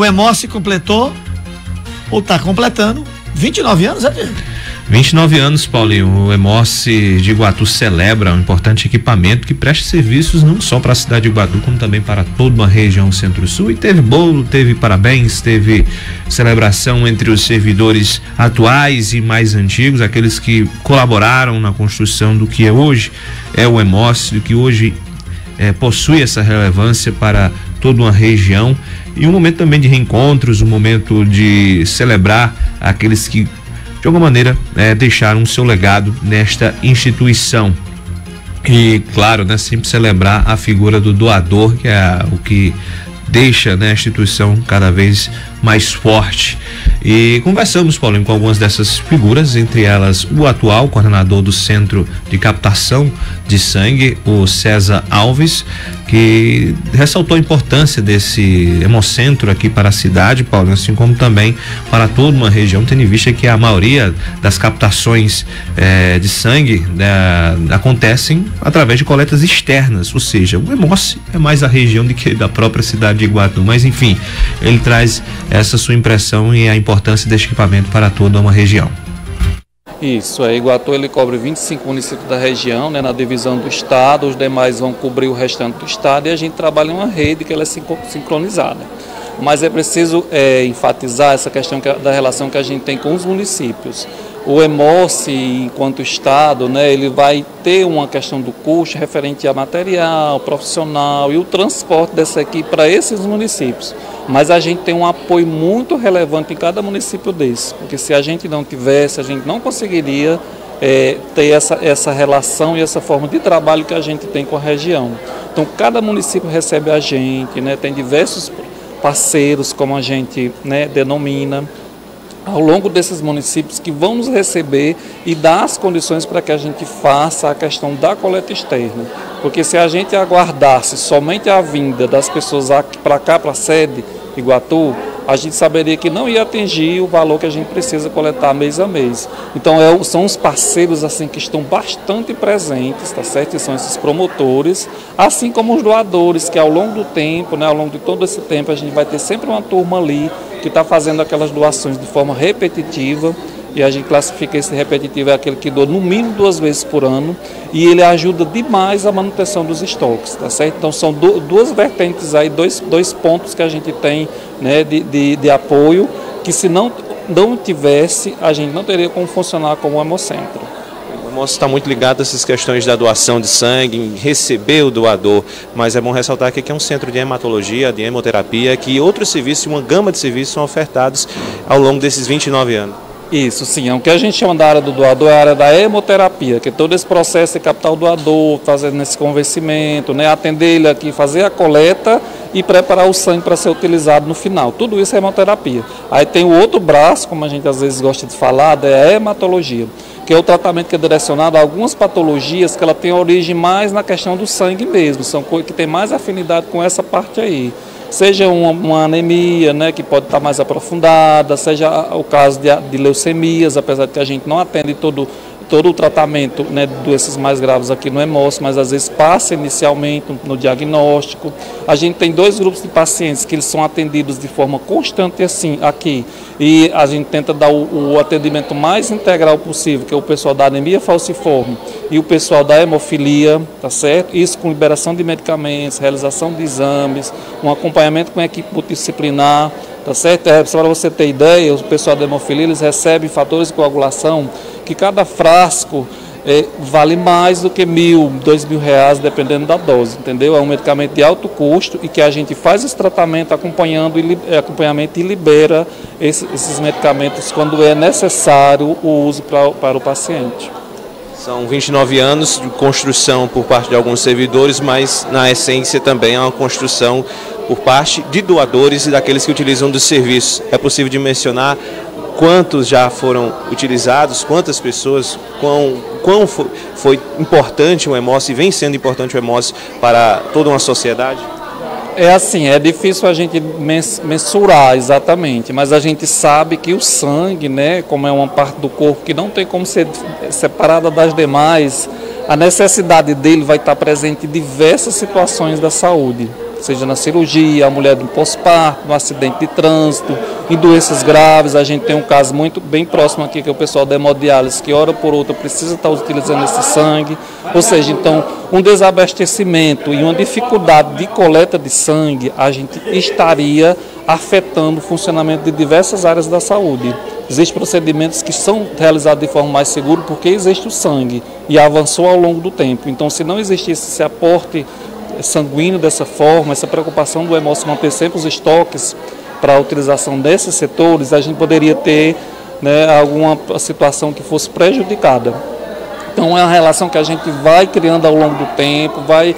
O Hemócio completou, ou está completando, 29 anos, é? 29 anos, Paulinho. O Hemócio de Iguatu celebra um importante equipamento que presta serviços não só para a cidade de Iguatu, como também para toda uma região centro-sul. E teve bolo, teve parabéns, teve celebração entre os servidores atuais e mais antigos, aqueles que colaboraram na construção do que hoje é o Hemócio, do que hoje possui essa relevância para toda uma região. E um momento também de reencontros, um momento de celebrar aqueles que de alguma maneira deixaram o seu legado nesta instituição. E claro, sempre celebrar a figura do doador, que é o que deixa a instituição cada vez mais forte. E conversamos, Paulinho, com algumas dessas figuras, entre elas o atual coordenador do Centro de Captação de Sangue, o César Alves, que ressaltou a importância desse hemocentro aqui para a cidade, Paulinho, assim como também para toda uma região, tendo em vista que a maioria das captações de sangue acontecem através de coletas externas, ou seja, o Hemócio é mais a região do que da própria cidade de Iguatu, mas enfim, ele traz essa sua impressão e a importância deste equipamento para toda uma região. Isso, Iguatu ele cobre 25 municípios da região, na divisão do estado, os demais vão cobrir o restante do estado e a gente trabalha em uma rede que ela é sincronizada. Mas é preciso enfatizar essa questão da relação que a gente tem com os municípios. O Hemócio, enquanto estado, ele vai ter uma questão do custo referente a material, profissional e o transporte dessa equipe para esses municípios. Mas a gente tem um apoio muito relevante em cada município desse, porque se a gente não tivesse, a gente não conseguiria ter essa relação e essa forma de trabalho que a gente tem com a região. Então, cada município recebe a gente, tem diversos parceiros, como a gente denomina, ao longo desses municípios que vão nos receber e dar as condições para que a gente faça a questão da coleta externa. Porque se a gente aguardasse somente a vinda das pessoas para cá, para a sede Iguatu, a gente saberia que não ia atingir o valor que a gente precisa coletar mês a mês. Então são os parceiros que estão bastante presentes, tá certo? E são esses promotores, assim como os doadores, que ao longo do tempo, ao longo de todo esse tempo, a gente vai ter sempre uma turma ali que está fazendo aquelas doações de forma repetitiva, e a gente classifica esse repetitivo é aquele que doa no mínimo 2 vezes por ano, e ele ajuda demais a manutenção dos estoques, tá certo? Então são duas vertentes aí, dois pontos que a gente tem de apoio, que se não tivesse, a gente não teria como funcionar como um hemocentro. O Hemócio está muito ligado a essas questões da doação de sangue, em receber o doador, mas é bom ressaltar que aqui é um centro de hematologia, de hemoterapia, que outros serviços, uma gama de serviços são ofertados ao longo desses 29 anos. Isso, sim. O que a gente chama da área do doador é a área da hemoterapia, que é todo esse processo de captar o doador, fazer esse convencimento, atender ele aqui, fazer a coleta e preparar o sangue para ser utilizado no final. Tudo isso é hemoterapia. Aí tem o outro braço, como a gente às vezes gosta de falar, é a hematologia, que é o tratamento que é direcionado a algumas patologias que ela tem origem mais na questão do sangue mesmo, são coisas que tem mais afinidade com essa parte aí. Seja uma anemia, que pode estar mais aprofundada, seja o caso de leucemias, apesar de que a gente não atende todo o tratamento de doenças mais graves aqui no Hemócio, mas às vezes passa inicialmente no diagnóstico. A gente tem 2 grupos de pacientes que eles são atendidos de forma constante aqui, e a gente tenta dar o atendimento mais integral possível, que é o pessoal da anemia falciforme e o pessoal da hemofilia, tá certo? Isso com liberação de medicamentos, realização de exames, um acompanhamento com a equipe multidisciplinar, tá certo? Para você ter ideia, o pessoal da hemofilia, eles recebem fatores de coagulação que cada frasco vale mais do que R$1.000, R$2.000, dependendo da dose, entendeu? É um medicamento de alto custo e que a gente faz esse tratamento acompanhamento e libera esses medicamentos quando é necessário o uso para o paciente. São 29 anos de construção por parte de alguns servidores, mas na essência também é uma construção por parte de doadores e daqueles que utilizam dos serviços. É possível de mencionar quantos já foram utilizados, quantas pessoas, quão foi importante o Hemócio e vem sendo importante o Hemócio para toda uma sociedade? É difícil a gente mensurar exatamente, mas a gente sabe que o sangue, como é uma parte do corpo que não tem como ser separada das demais, a necessidade dele vai estar presente em diversas situações da saúde, seja na cirurgia, a mulher do pós-parto, no acidente de trânsito, em doenças graves. A gente tem um caso muito bem próximo aqui, que é o pessoal da hemodiálise, que hora por outra precisa estar utilizando esse sangue. Ou seja, então, um desabastecimento e uma dificuldade de coleta de sangue, a gente estaria afetando o funcionamento de diversas áreas da saúde. Existem procedimentos que são realizados de forma mais segura porque existe o sangue e avançou ao longo do tempo. Então, se não existisse esse aporte sanguíneo dessa forma, essa preocupação do Hemócio manter sempre os estoques para a utilização desses setores, a gente poderia ter, né, alguma situação que fosse prejudicada. Então, é uma relação que a gente vai criando ao longo do tempo, vai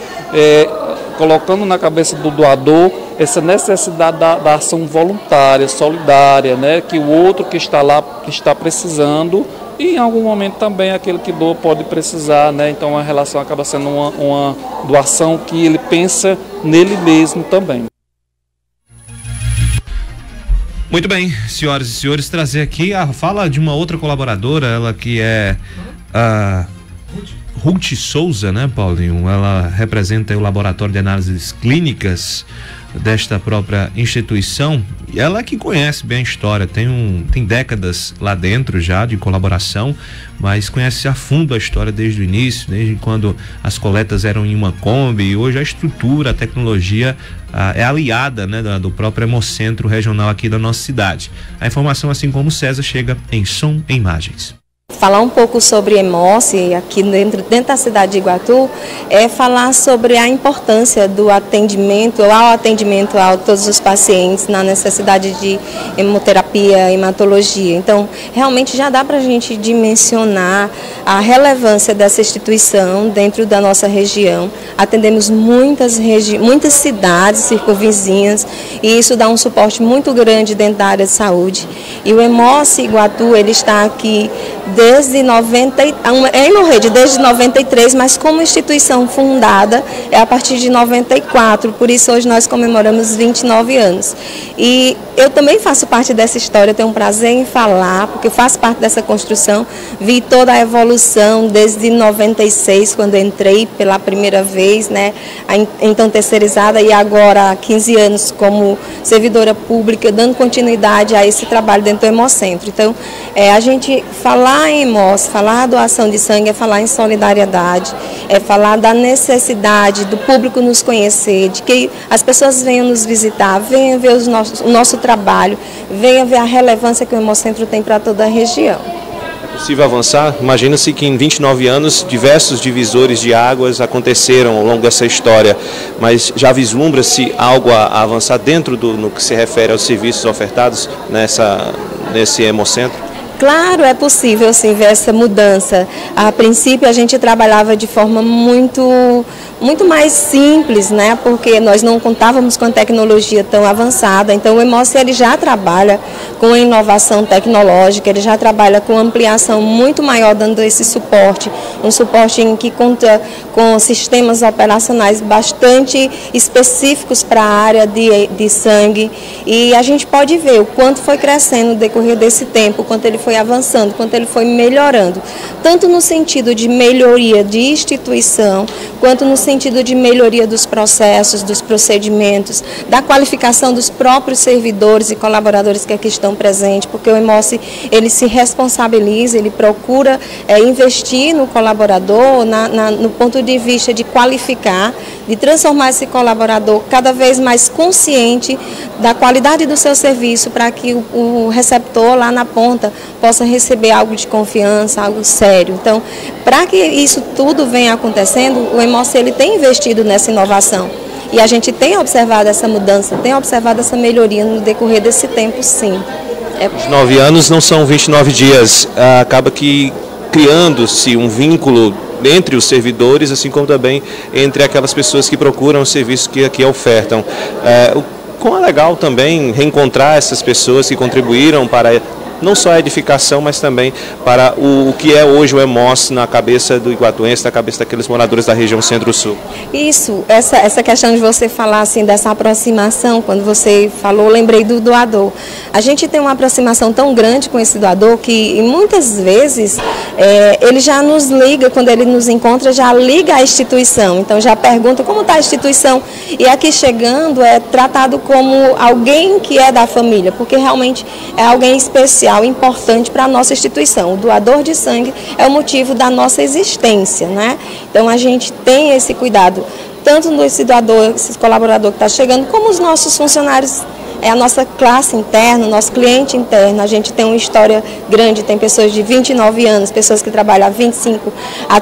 colocando na cabeça do doador essa necessidade da ação voluntária, solidária, né, que o outro que está lá está precisando e em algum momento também aquele que doa pode precisar, né? Então a relação acaba sendo uma doação que ele pensa nele mesmo também. Muito bem, senhoras e senhores, trazer aqui a fala de uma outra colaboradora, ela que é a Ruth Souza, né, Paulinho? Ela representa o Laboratório de Análises Clínicas desta própria instituição. E ela que conhece bem a história, tem décadas lá dentro já de colaboração, mas conhece a fundo a história desde o início, desde quando as coletas eram em uma Kombi, e hoje a estrutura, a tecnologia é aliada, né, do próprio Hemocentro regional aqui da nossa cidade. A informação, assim como o César, chega em som e imagens. Falar um pouco sobre Hemócio aqui dentro da cidade de Iguatu é falar sobre a importância do atendimento a todos os pacientes na necessidade de hemoterapia, hematologia. Então, realmente já dá para a gente dimensionar a relevância dessa instituição dentro da nossa região. Atendemos muitas cidades circunvizinhas e isso dá um suporte muito grande dentro da área de saúde. E o Hemócio Iguatu, ele está aqui desde 93, mas como instituição fundada é a partir de 94, por isso hoje nós comemoramos 29 anos. E eu também faço parte dessa história, tenho um prazer em falar, porque faço parte dessa construção, vi toda a evolução desde 96, quando entrei pela primeira vez, né, então terceirizada, e agora há 15 anos como servidora pública, dando continuidade a esse trabalho dentro do Hemocentro. Então, a gente falar em Hemócio, falar doação de sangue é falar em solidariedade, é falar da necessidade do público nos conhecer, de que as pessoas venham nos visitar, venham ver o nosso trabalho, venham ver a relevância que o Hemocentro tem para toda a região. É possível avançar? Imagina-se que em 29 anos diversos divisores de águas aconteceram ao longo dessa história, mas já vislumbra-se algo a avançar dentro no que se refere aos serviços ofertados nesse Hemocentro? Claro, é possível sim ver essa mudança. A princípio a gente trabalhava de forma muito mais simples, né? Porque nós não contávamos com a tecnologia tão avançada. Então o Hemócio ele já trabalha com a inovação tecnológica, ele já trabalha com ampliação muito maior, dando esse suporte, um suporte em que conta com sistemas operacionais bastante específicos para a área de sangue. E a gente pode ver o quanto foi crescendo no decorrer desse tempo, o quanto ele foi avançando, quanto ele foi melhorando, tanto no sentido de melhoria de instituição, quanto no sentido de melhoria dos processos, dos procedimentos, da qualificação dos próprios servidores e colaboradores que aqui estão presentes, porque o Hemócio ele se responsabiliza, ele procura investir no colaborador no ponto de vista de qualificar, de transformar esse colaborador cada vez mais consciente da qualidade do seu serviço, para que o receptor lá na ponta possa receber algo de confiança, algo sério. Então, para que isso tudo venha acontecendo, o Hemócio ele tem investido nessa inovação. E a gente tem observado essa mudança, tem observado essa melhoria no decorrer desse tempo, sim. 29 anos não são 29 dias, acaba que criando-se um vínculo entre os servidores, assim como também entre aquelas pessoas que procuram o serviço que aqui ofertam. Como é legal também reencontrar essas pessoas que contribuíram para não só a edificação, mas também para o que é hoje o Hemócio na cabeça do iguatuense, na cabeça daqueles moradores da região Centro-Sul. Isso, essa questão de você falar assim dessa aproximação, quando você falou, lembrei do doador. A gente tem uma aproximação tão grande com esse doador que muitas vezes ele já nos liga, quando ele nos encontra, já liga à instituição. Então já pergunta como está a instituição. E aqui chegando é tratado como alguém que é da família, porque realmente é alguém especial, importante para a nossa instituição. O doador de sangue é o motivo da nossa existência, né? Então a gente tem esse cuidado, tanto desse doador, esse colaborador que está chegando, como os nossos funcionários. É a nossa classe interna, nosso cliente interno. A gente tem uma história grande, tem pessoas de 29 anos, pessoas que trabalham há 25, há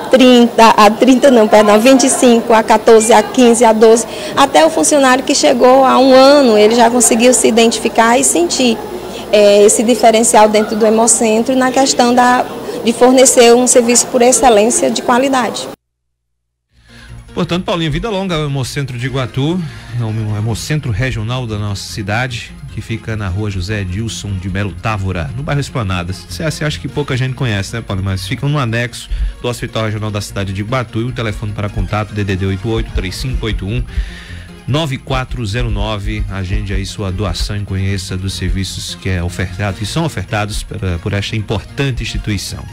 25, há 14, há 15, há 12, até o funcionário que chegou há um ano, ele já conseguiu se identificar e sentir esse diferencial dentro do Hemocentro na questão de fornecer um serviço por excelência de qualidade. Portanto, Paulinho, vida longa ao Hemocentro de Iguatu, é o Hemocentro regional da nossa cidade, que fica na rua José Edilson de Melo Távora, no bairro Esplanadas. Você acha que pouca gente conhece, né, Paulinho? Mas fica no anexo do Hospital Regional da cidade de Iguatu, e o telefone para contato DDD 88-3581-9409. Agende aí sua doação e conheça dos serviços que são ofertados por esta importante instituição.